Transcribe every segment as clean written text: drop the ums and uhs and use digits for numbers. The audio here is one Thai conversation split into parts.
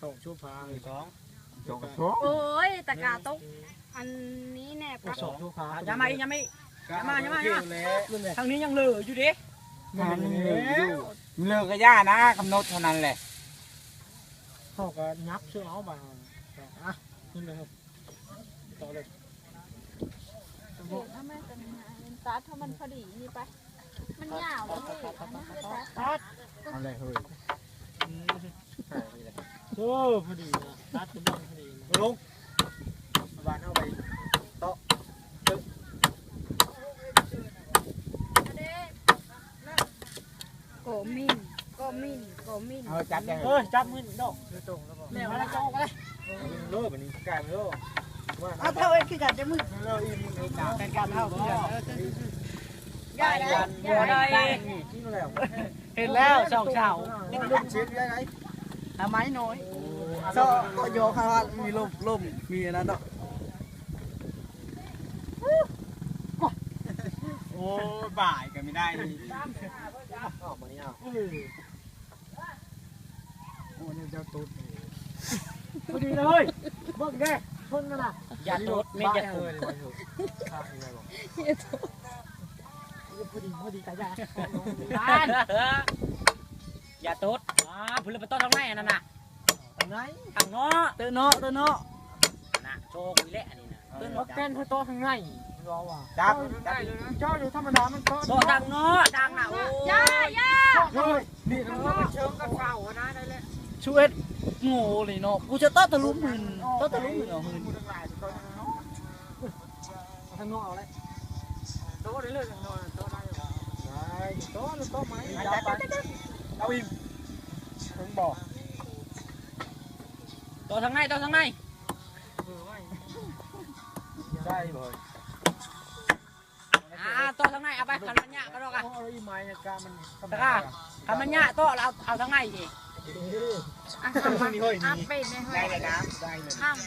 สองชั่วพาสอง โอ้ยตะกาตกอันนี้แน่ปะ สองชั่วพา อย่ามาทางนี้ยังเหลืออยู่ดิ มันเลิกก็ย่านะกำหนดเท่านั้นแหละ เขาก็นับชื่อเอามาอ่ะนี่เลยต่อเลย เดี๋ยวถ้าแม่จะเป็นตัดถ้ามันพอดีนี่ไปมันยาวเลยอันนั้นเลยตัด อะไรเฮ้ย โอ้พอดีนะตัดเป็นบ้างพอดีลงบ้านเอาไปโต๊ะ โกมินโกมินโกมิน จับยัง จับมือดอกตรงแล้วก็ แม่อะไรจะออกอะไร โล่แบบนี้กลายเป็นโล่ว่า เอาเท่าเอ็นคือกันจะมึง โล่อีมึงเองนะ เป็นการเท่าคือกัน ได้กันได้ที่นู่นแล้ว เห็นแล้วสองเสา นี่มันเช็ดได้ไง ทำไมน้อยก็โยกว่ามีลมมีนะเนาะโอ้บ่ายก็ไม่ได้ ออกมาเนี่ยโอ้นี่เจ้าตุ๊ดพอดีเลยเบิ่งแน่ชนกันนะ อย่าตดไม่อย่าตด พอดีกันยา อย่าตดผลเป็นต้นทางไหนอันนั้นน่ะ ทางไหน ทางเนาะเตอเนาะน่ะโชว์คุยแหละอันนี้นะ เต้นรถเต้นเพื่อโต๊ะทางไหนรอว่ะจับได้เลยนะเจ้าอยู่ธรรมดามันโต๊ะ โตทางเนาะทางน่ะโอ้ย นี่มันเชิงกับเข่านะได้เลย ช่วยโง่เลยเนาะกูจะต้อตะลุมหืนต้อตะลุมหืนเอาหืน ทางโน้เอาเลยโต๊ะได้เลยทางโน้โต๊ะได้ได้โต๊ะหรือโต๊ะไม้จับไปเอาอีกถึงบอก โตทางไหนโตทางไหน ได้เลย โตทางไหนเอาไปขันมันยะก็ได้กัน เอาอีไม้เนี่ยการมัน ตะก้าขันมันยะโตเราเอาทางไหนดิ นี่เฮ้ย อ่ะ นี่ เป็นในห้อ ได้ ย เลยนะ ได้เลย ห้าม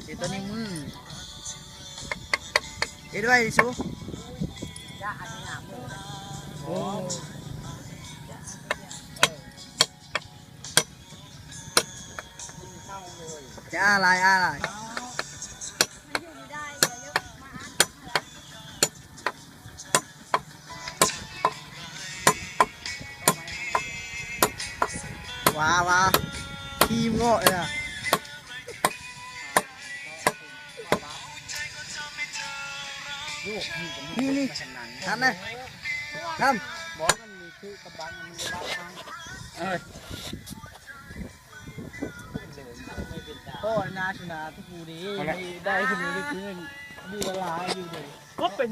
เดี๋ยวตัวนี้มือเอ็ดไว้ดิชูยะอันนี้หนามือ โอ้ จะอะไร มันอยู่ได้เดี๋ยวเยอะมา ว้าขี้โง่เลยอ่ะนี่ทำเลยทำ บอกมันมีคือกระบังมันมีบ้านทางก็นาชนะทุกผู้ดีได้ทุกผู้ดีคือดีละลายอยู่เลยก็เป็น